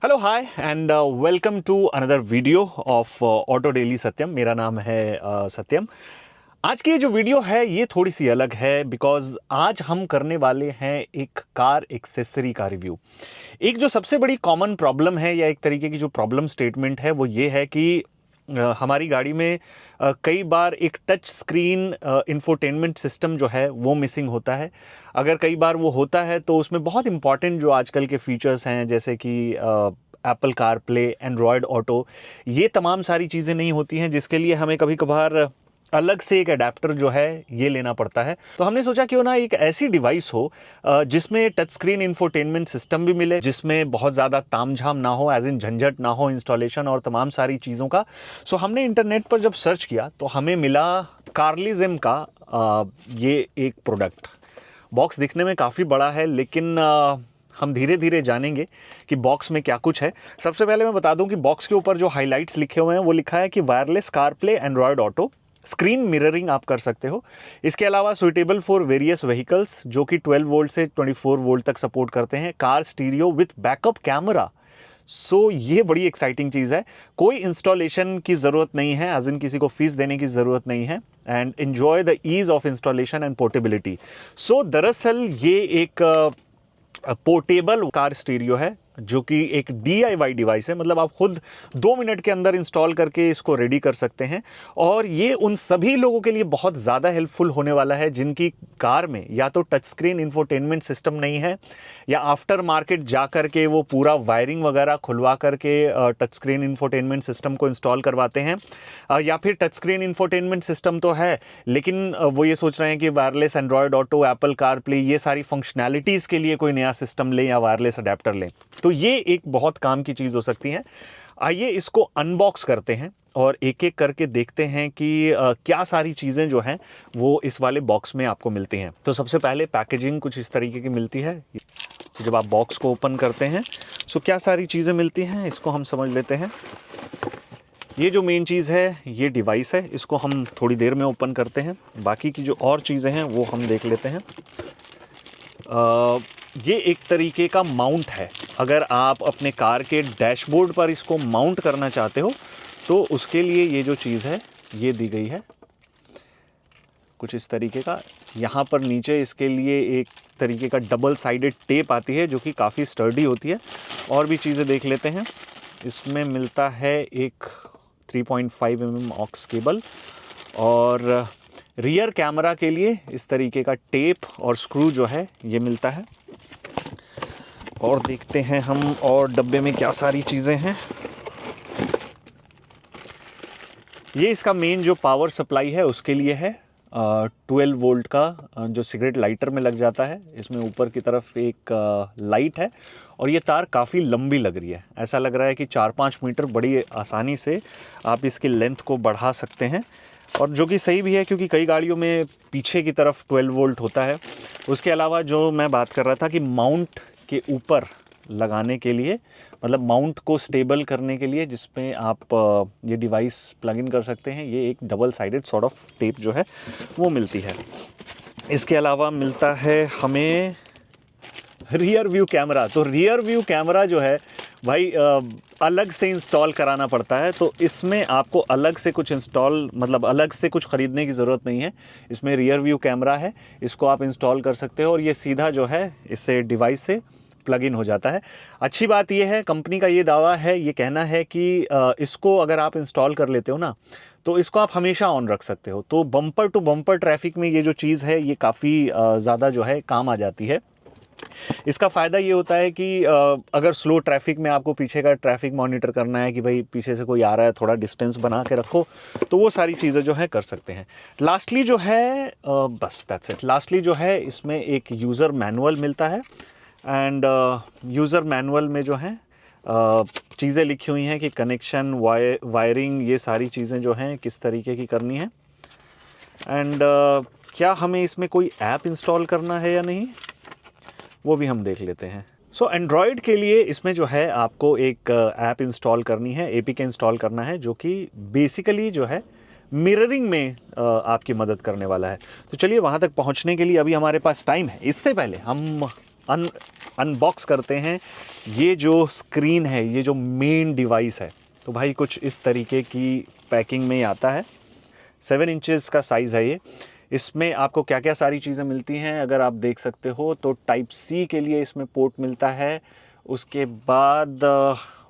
Hello hi and welcome to another video of auto daily Satyam. मेरा नाम है सत्यम। आज की ये जो वीडियो है ये थोड़ी सी अलग है बिकॉज आज हम करने वाले हैं एक कार एक्सेसरी का रिव्यू। एक जो सबसे बड़ी कॉमन प्रॉब्लम है या एक तरीके की जो प्रॉब्लम स्टेटमेंट है वो ये है कि हमारी गाड़ी में कई बार एक टच स्क्रीन इंफोटेनमेंट सिस्टम जो है वो मिसिंग होता है। अगर कई बार वो होता है तो उसमें बहुत इंपॉर्टेंट जो आजकल के फीचर्स हैं जैसे कि Apple car play, Android auto, ये तमाम सारी चीज़ें नहीं होती हैं, जिसके लिए हमें कभी कभार अलग से एक अडेप्टर जो है ये लेना पड़ता है। तो हमने सोचा क्यों ना एक ऐसी डिवाइस हो जिसमें टच स्क्रीन इंफोटेनमेंट सिस्टम भी मिले, जिसमें बहुत ज़्यादा तामझाम ना हो, एज इन झंझट ना हो इंस्टॉलेशन और तमाम सारी चीज़ों का। सो हमने इंटरनेट पर जब सर्च किया तो हमें मिला कार्लिज़म का ये एक प्रोडक्ट। बॉक्स दिखने में काफ़ी बड़ा है लेकिन हम धीरे धीरे जानेंगे कि बॉक्स में क्या कुछ है। सबसे पहले मैं बता दूं कि बॉक्स के ऊपर जो हाइलाइट्स लिखे हुए हैं वो लिखा है कि wireless car play, Android auto, screen mirroring आप कर सकते हो। इसके अलावा सुइटेबल फॉर वेरियस व्हीकल्स जो कि 12 वोल्ट से 24 वोल्ट तक सपोर्ट करते हैं, car stereo with backup camera. So ये बड़ी एक्साइटिंग चीज़ है। कोई इंस्टॉलेशन की ज़रूरत नहीं है, एज इन किसी को फीस देने की ज़रूरत नहीं है, and enjoy the ease of installation and portability. So दरअसल ये एक पोर्टेबल कार स्टीरियो है जो कि एक DIY डिवाइस है, मतलब आप खुद 2 मिनट के अंदर इंस्टॉल करके इसको रेडी कर सकते हैं। और ये उन सभी लोगों के लिए बहुत ज़्यादा हेल्पफुल होने वाला है जिनकी कार में या तो टच स्क्रीन इंफोटेनमेंट सिस्टम नहीं है, या आफ्टर मार्केट जा कर के वो पूरा वायरिंग वगैरह खुलवा करके टच स्क्रीन इंफोटेनमेंट सिस्टम को इंस्टॉल करवाते हैं, या फिर टच स्क्रीन इंफोटेनमेंट सिस्टम तो है लेकिन वो ये सोच रहे हैं कि wireless Android auto, Apple car play, ये सारी फंक्शनैलिटीज़ के लिए कोई नया सिस्टम लें या वायरलेस अडेप्टर लें। तो ये एक बहुत काम की चीज़ हो सकती है। आइए इसको अनबॉक्स करते हैं और एक एक करके देखते हैं कि क्या सारी चीज़ें जो हैं वो इस वाले बॉक्स में आपको मिलती हैं। तो सबसे पहले पैकेजिंग कुछ इस तरीके की मिलती है। तो जब आप बॉक्स को ओपन करते हैं तो क्या सारी चीज़ें मिलती हैं इसको हम समझ लेते हैं। ये जो मेन चीज़ है ये डिवाइस है, इसको हम थोड़ी देर में ओपन करते हैं। बाकी की जो और चीज़ें हैं वो हम देख लेते हैं। ये एक तरीके का माउंट है। अगर आप अपने कार के डैशबोर्ड पर इसको माउंट करना चाहते हो तो उसके लिए ये जो चीज़ है ये दी गई है कुछ इस तरीके का। यहाँ पर नीचे इसके लिए एक तरीके का डबल साइडेड टेप आती है जो कि काफ़ी स्टर्डी होती है। और भी चीज़ें देख लेते हैं। इसमें मिलता है एक 3.5 mm ऑक्स केबल, और रियर कैमरा के लिए इस तरीके का टेप और स्क्रू जो है ये मिलता है। और देखते हैं हम और डब्बे में क्या सारी चीज़ें हैं। ये इसका मेन जो पावर सप्लाई है उसके लिए है 12 वोल्ट का, जो सिगरेट लाइटर में लग जाता है। इसमें ऊपर की तरफ एक लाइट है और ये तार काफ़ी लंबी लग रही है। ऐसा लग रहा है कि 4-5 मीटर बड़ी आसानी से आप इसकी लेंथ को बढ़ा सकते हैं, और जो कि सही भी है क्योंकि कई गाड़ियों में पीछे की तरफ 12 वोल्ट होता है। उसके अलावा जो मैं बात कर रहा था कि माउंट के ऊपर लगाने के लिए, मतलब माउंट को स्टेबल करने के लिए जिसमें आप ये डिवाइस प्लग इन कर सकते हैं, ये एक double sided sort of tape जो है वो मिलती है। इसके अलावा मिलता है हमें रियर व्यू कैमरा। तो रियर व्यू कैमरा जो है भाई अलग से इंस्टॉल कराना पड़ता है, तो इसमें आपको अलग से कुछ अलग से कुछ ख़रीदने की ज़रूरत नहीं है। इसमें रियर व्यू कैमरा है, इसको आप इंस्टॉल कर सकते हो और ये सीधा जो है इससे डिवाइस से प्लग इन हो जाता है। अच्छी बात ये है, कंपनी का ये दावा है, ये कहना है कि इसको अगर आप इंस्टॉल कर लेते हो ना तो इसको आप हमेशा ऑन रख सकते हो। तो बम्पर टू बम्पर ट्रैफिक में ये जो चीज़ है ये काफ़ी ज़्यादा जो है काम आ जाती है। इसका फ़ायदा ये होता है कि अगर स्लो ट्रैफिक में आपको पीछे का ट्रैफिक मॉनिटर करना है कि भाई पीछे से कोई आ रहा है, थोड़ा डिस्टेंस बना के रखो, तो वो सारी चीज़ें जो है कर सकते हैं। लास्टली जो है बस दैट्स इट। लास्टली जो है इसमें एक यूज़र मैनुअल मिलता है, एंड यूज़र मैनुअल में जो है चीज़ें लिखी हुई हैं कि कनेक्शन, वायरिंग, ये सारी चीज़ें जो हैं किस तरीके की करनी है, एंड क्या हमें इसमें कोई ऐप इंस्टॉल करना है या नहीं वो भी हम देख लेते हैं। सो एंड्रॉयड के लिए इसमें जो है आपको एक ऐप इंस्टॉल करनी है, APK इंस्टॉल करना है, जो कि बेसिकली जो है मिररिंग में आपकी मदद करने वाला है। तो चलिए वहाँ तक पहुँचने के लिए अभी हमारे पास टाइम है। इससे पहले हम अनबॉक्स करते हैं ये जो स्क्रीन है, ये जो मेन डिवाइस है, तो भाई कुछ इस तरीके की पैकिंग में ही आता है। 7 इंचेस का साइज़ है ये। इसमें आपको क्या क्या सारी चीज़ें मिलती हैं अगर आप देख सकते हो तो टाइप सी के लिए इसमें पोर्ट मिलता है, उसके बाद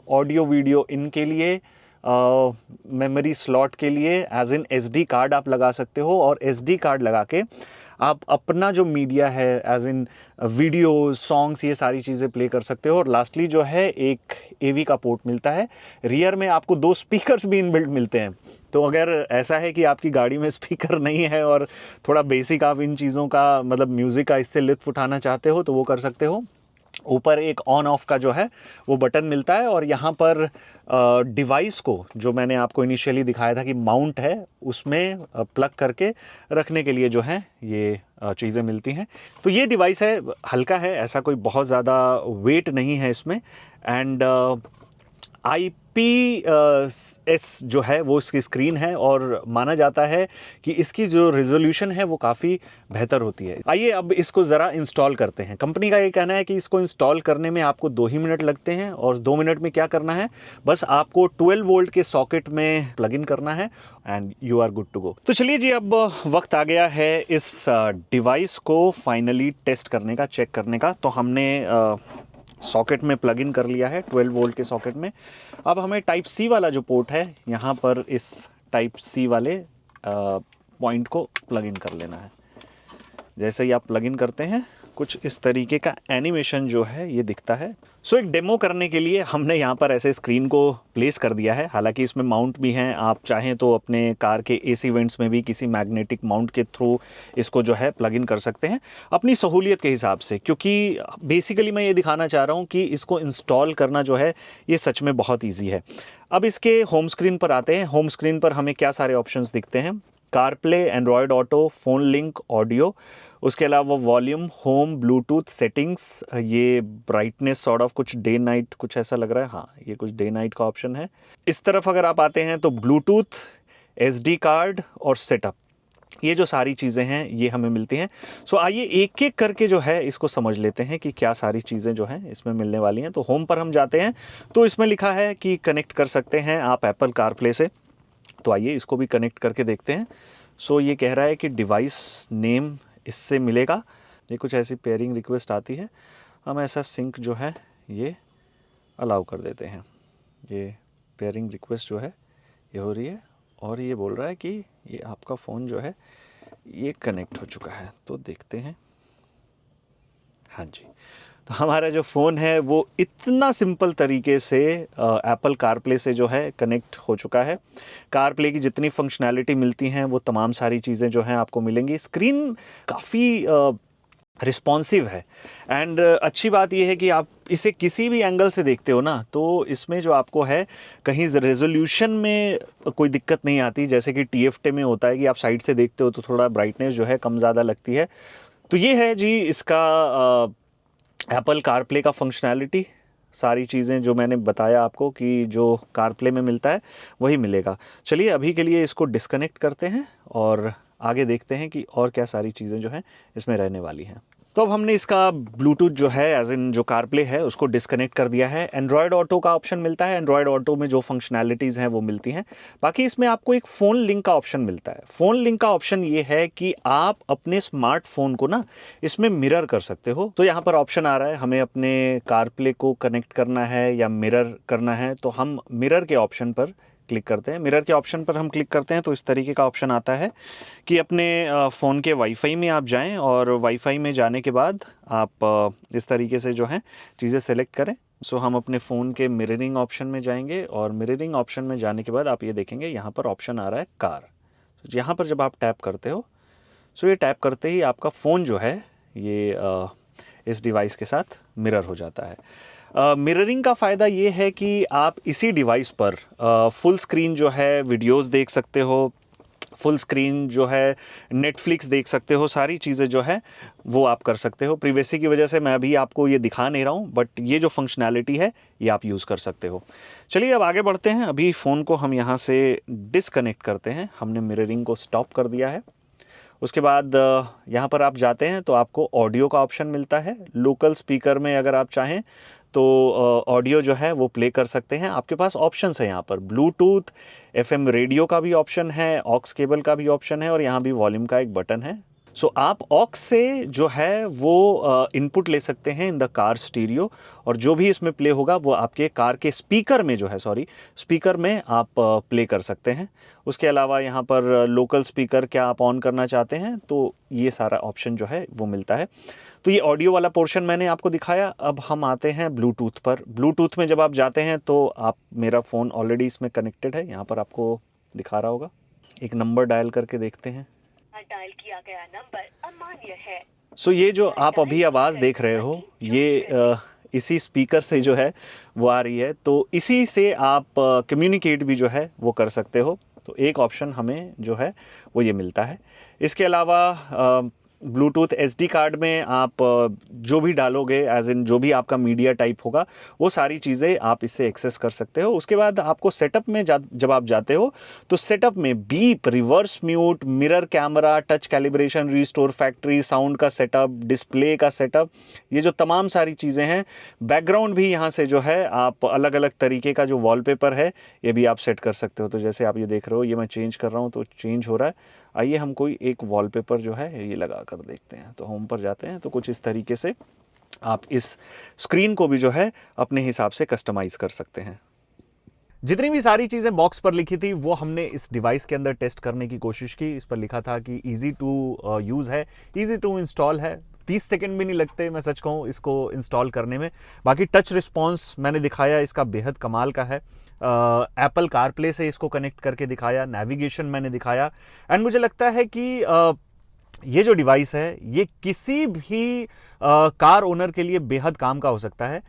ऑडियो वीडियो इन के लिए, मेमोरी स्लॉट के लिए एज इन एसडी कार्ड आप लगा सकते हो, और एसडी कार्ड लगा के आप अपना जो मीडिया है एज इन वीडियो सॉन्ग्स ये सारी चीज़ें प्ले कर सकते हो। और लास्टली जो है एक एवी का पोर्ट मिलता है। रियर में आपको 2 स्पीकर्स भी इनबिल्ट मिलते हैं। तो अगर ऐसा है कि आपकी गाड़ी में स्पीकर नहीं है और थोड़ा बेसिक आप इन चीज़ों का मतलब म्यूज़िक का इससे लुत्फ़ उठाना चाहते हो तो वो कर सकते हो। ऊपर एक ऑन ऑफ का जो है वो बटन मिलता है, और यहाँ पर डिवाइस को जो मैंने आपको इनिशियली दिखाया था कि माउंट है उसमें प्लग करके रखने के लिए जो है ये चीज़ें मिलती हैं। तो ये डिवाइस है, हल्का है, ऐसा कोई बहुत ज़्यादा वेट नहीं है इसमें। एंड IPS जो है वो इसकी स्क्रीन है, और माना जाता है कि इसकी जो रिजोल्यूशन है वो काफ़ी बेहतर होती है। आइए अब इसको ज़रा इंस्टॉल करते हैं। कंपनी का ये कहना है कि इसको इंस्टॉल करने में आपको 2 ही मिनट लगते हैं, और 2 मिनट में क्या करना है, बस आपको 12 वोल्ट के सॉकेट में प्लग इन करना है and you are good to go. तो चलिए जी, अब वक्त आ गया है इस डिवाइस को फाइनली टेस्ट करने का, चेक करने का। तो हमने सॉकेट में प्लग इन कर लिया है 12 वोल्ट के सॉकेट में। अब हमें टाइप सी वाला जो पोर्ट है यहाँ पर इस टाइप सी वाले पॉइंट को प्लग इन कर लेना है। जैसे ही आप प्लग इन करते हैं कुछ इस तरीके का एनिमेशन जो है ये दिखता है। सो एक डेमो करने के लिए हमने यहाँ पर ऐसे स्क्रीन को प्लेस कर दिया है। हालांकि इसमें माउंट भी हैं, आप चाहें तो अपने कार के एसी वेंट्स में भी किसी मैग्नेटिक माउंट के थ्रू इसको जो है प्लग इन कर सकते हैं अपनी सहूलियत के हिसाब से, क्योंकि बेसिकली मैं ये दिखाना चाह रहा हूँ कि इसको इंस्टॉल करना जो है ये सच में बहुत ईजी है। अब इसके होम स्क्रीन पर आते हैं। होम स्क्रीन पर हमें क्या सारे ऑप्शंस दिखते हैं, CarPlay, Android auto, phone link, audio, उसके अलावा वॉल्यूम, होम, ब्लूटूथ, सेटिंग्स, ये ब्राइटनेस सॉर्ट ऑफ कुछ डे नाइट कुछ ऐसा लग रहा है, हाँ ये कुछ डे नाइट का ऑप्शन है। इस तरफ अगर आप आते हैं तो ब्लूटूथ, एसडी कार्ड और सेटअप, ये जो सारी चीज़ें हैं ये हमें मिलती हैं। सो आइए एक एक करके जो है इसको समझ लेते हैं कि क्या सारी चीज़ें जो हैं इसमें मिलने वाली हैं। तो होम पर हम जाते हैं तो इसमें लिखा है कि कनेक्ट कर सकते हैं आप एप्पल कारप्ले से। तो आइए इसको भी कनेक्ट करके देखते हैं। सो ये कह रहा है कि डिवाइस नेम इससे मिलेगा। ये कुछ ऐसी पेयरिंग रिक्वेस्ट आती है, हम ऐसा सिंक जो है ये अलाउ कर देते हैं। ये पेयरिंग रिक्वेस्ट जो है ये हो रही है, और ये बोल रहा है कि ये आपका फ़ोन जो है ये कनेक्ट हो चुका है। तो देखते हैं, हाँ जी, तो हमारा जो फ़ोन है वो इतना सिंपल तरीके से एप्पल कारप्ले से जो है कनेक्ट हो चुका है। कारप्ले की जितनी फंक्शनैलिटी मिलती हैं वो तमाम सारी चीज़ें जो हैं आपको मिलेंगी। स्क्रीन काफ़ी रिस्पॉन्सिव है, एंड अच्छी बात यह है कि आप इसे किसी भी एंगल से देखते हो ना तो इसमें जो आपको है कहीं रेजोल्यूशन में कोई दिक्कत नहीं आती, जैसे कि TFT में होता है कि आप साइड से देखते हो तो थोड़ा ब्राइटनेस जो है कम ज़्यादा लगती है। तो ये है जी इसका एप्पल कारप्ले का फंक्शनैलिटी। सारी चीज़ें जो मैंने बताया आपको कि जो कारप्ले में मिलता है वही मिलेगा। चलिए अभी के लिए इसको डिस्कनेक्ट करते हैं और आगे देखते हैं कि और क्या सारी चीज़ें जो हैं इसमें रहने वाली हैं। तो अब हमने इसका ब्लूटूथ जो है एज इन जो कारप्ले है उसको डिस्कनेक्ट कर दिया है। एंड्रॉयड ऑटो का ऑप्शन मिलता है, एंड्रॉयड ऑटो में जो फंक्शनैलिटीज़ हैं वो मिलती हैं। बाकी इसमें आपको एक फ़ोन लिंक का ऑप्शन मिलता है। फ़ोन लिंक का ऑप्शन ये है कि आप अपने स्मार्टफोन को ना इसमें मिरर कर सकते हो। तो यहाँ पर ऑप्शन आ रहा है हमें अपने कारप्ले को कनेक्ट करना है या मिरर करना है, तो हम मिरर के ऑप्शन पर क्लिक करते हैं। मिरर के ऑप्शन पर हम क्लिक करते हैं तो इस तरीके का ऑप्शन आता है कि अपने फ़ोन के वाईफाई में आप जाएं, और वाईफाई में जाने के बाद आप इस तरीके से जो है चीज़ें सेलेक्ट करें। सो हम अपने फ़ोन के मिररिंग ऑप्शन में जाएंगे, और मिररिंग ऑप्शन में जाने के बाद आप ये देखेंगे यहाँ पर ऑप्शन आ रहा है कार। तो यहाँ पर जब आप टैप करते हो, सो ये टैप करते ही आपका फ़ोन जो है ये इस डिवाइस के साथ मिरर हो जाता है। मिररिंग का फ़ायदा ये है कि आप इसी डिवाइस पर फुल स्क्रीन जो है वीडियोस देख सकते हो, फुल स्क्रीन जो है नेटफ्लिक्स देख सकते हो, सारी चीज़ें जो है वो आप कर सकते हो। प्रिवेसी की वजह से मैं अभी आपको ये दिखा नहीं रहा हूँ, बट ये जो फंक्शनैलिटी है ये आप यूज़ कर सकते हो। चलिए अब आगे बढ़ते हैं। अभी फ़ोन को हम यहाँ से डिसकनेक्ट करते हैं। हमने मिररिंग को स्टॉप कर दिया है, उसके बाद यहाँ पर आप जाते हैं तो आपको ऑडियो का ऑप्शन मिलता है। लोकल स्पीकर में अगर आप चाहें तो ऑडियो जो है वो प्ले कर सकते हैं। आपके पास ऑप्शंस है यहाँ पर, ब्लूटूथ, एफएम रेडियो का भी ऑप्शन है, ऑक्स केबल का भी ऑप्शन है और यहाँ भी वॉल्यूम का एक बटन है। सो आप ऑक्स से जो है वो इनपुट ले सकते हैं इन द कार स्टीरियो, और जो भी इसमें प्ले होगा वो आपके कार के स्पीकर में जो है, स्पीकर में आप प्ले कर सकते हैं। उसके अलावा यहाँ पर लोकल स्पीकर क्या आप ऑन करना चाहते हैं तो ये सारा ऑप्शन जो है वो मिलता है। तो ये ऑडियो वाला पोर्शन मैंने आपको दिखाया। अब हम आते हैं ब्लूटूथ पर। ब्लूटूथ में जब आप जाते हैं तो आप, मेरा फ़ोन ऑलरेडी इसमें कनेक्टेड है, यहाँ पर आपको दिखा रहा होगा। एक नंबर डायल करके देखते हैं। डायल किया गया नंबर अमान्य है। सो ये जो आप अभी आवाज़ देख रहे हो ये इसी स्पीकर से जो है वो आ रही है, तो इसी से आप कम्युनिकेट भी जो है वो कर सकते हो। तो एक ऑप्शन हमें जो है वो ये मिलता है। इसके अलावा ब्लूटूथ एसडी कार्ड में आप जो भी डालोगे, एज इन जो भी आपका मीडिया टाइप होगा, वो सारी चीज़ें आप इससे एक्सेस कर सकते हो। उसके बाद आपको सेटअप में जब आप जाते हो तो सेटअप में beep, reverse mute, mirror camera, touch calibration, restore factory, sound का सेटअप, डिस्प्ले का सेटअप, ये जो तमाम सारी चीज़ें हैं, बैकग्राउंड भी यहाँ से जो है आप अलग अलग तरीके का जो वॉलपेपर है ये भी आप सेट कर सकते हो। तो जैसे आप ये देख रहे हो, ये मैं चेंज कर रहा हूँ तो चेंज हो रहा है। आइए हम कोई एक वॉलपेपर जो है ये लगा कर देखते हैं। तो होम पर जाते हैं तो कुछ इस तरीके से आप इस स्क्रीन को भी जो है अपने हिसाब से कस्टमाइज़ कर सकते हैं। जितनी भी सारी चीज़ें बॉक्स पर लिखी थी वो हमने इस डिवाइस के अंदर टेस्ट करने की कोशिश की। इस पर लिखा था कि ईजी टू यूज़ है, ईजी टू इंस्टॉल है, 30 सेकंड भी नहीं लगते मैं सच कहूँ इसको इंस्टॉल करने में। बाकी टच रिस्पॉन्स मैंने दिखाया, इसका बेहद कमाल का है। एप्पल कारप्ले से इसको कनेक्ट करके दिखाया, नेविगेशन मैंने दिखाया, एंड मुझे लगता है कि ये जो डिवाइस है ये किसी भी कार ओनर के लिए बेहद काम का हो सकता है,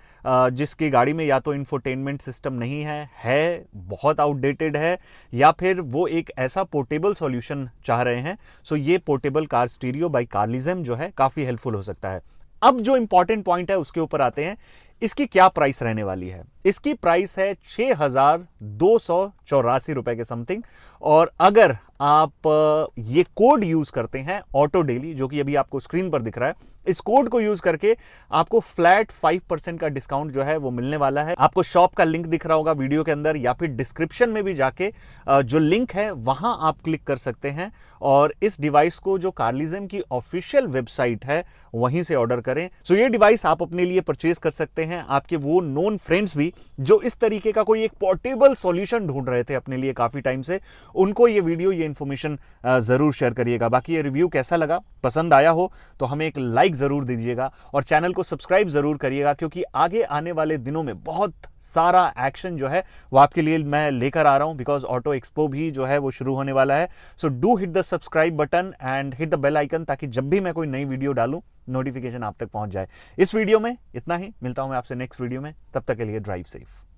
जिसकी गाड़ी में या तो इंफोटेनमेंट सिस्टम नहीं है बहुत आउटडेटेड है, या फिर वो एक ऐसा पोर्टेबल सॉल्यूशन चाह रहे हैं। सो ये पोर्टेबल कार स्टीरियो बाय कारलिज्म जो है काफ़ी हेल्पफुल हो सकता है। अब जो इंपॉर्टेंट पॉइंट है उसके ऊपर आते हैं, इसकी क्या प्राइस रहने वाली है। इसकी प्राइस है 6,284 रुपए के समथिंग, और अगर आप ये कोड यूज करते हैं ऑटो डेली, जो कि अभी आपको स्क्रीन पर दिख रहा है, इस कोड को यूज करके आपको फ्लैट 5% का डिस्काउंट जो है वो मिलने वाला है। आपको शॉप का लिंक दिख रहा होगा वीडियो के अंदर, या फिर डिस्क्रिप्शन में भी जाके जो लिंक है वहां आप क्लिक कर सकते हैं और इस डिवाइस को जो कारलिज्म की ऑफिशियल वेबसाइट है वहीं से ऑर्डर करें। सो ये डिवाइस आप अपने लिए परचेज कर सकते हैं। आपके वो नोन फ्रेंड्स भी जो इस तरीके का कोई एक पोर्टेबल सॉल्यूशन ढूंढ रहे थे अपने लिए काफी टाइम से, उनको ये वीडियो, ये इंफॉर्मेशन जरूर शेयर करिएगा। बाकी ये रिव्यू कैसा लगा, पसंद आया हो तो हमें एक लाइक जरूर दीजिएगा और चैनल को सब्सक्राइब जरूर करिएगा, क्योंकि आगे आने वाले दिनों में बहुत सारा एक्शन जो है वो आपके लिए मैं लेकर आ रहा हूं, बिकॉज ऑटो एक्सपो भी जो है वो शुरू होने वाला है। So do hit the subscribe button and hit the bell icon, ताकि जब भी मैं कोई नई वीडियो डालूं नोटिफिकेशन आप तक पहुंच जाए। इस वीडियो में इतना ही, मिलता हूं मैं आपसे नेक्स्ट वीडियो में, तब तक के लिए ड्राइव सेफ।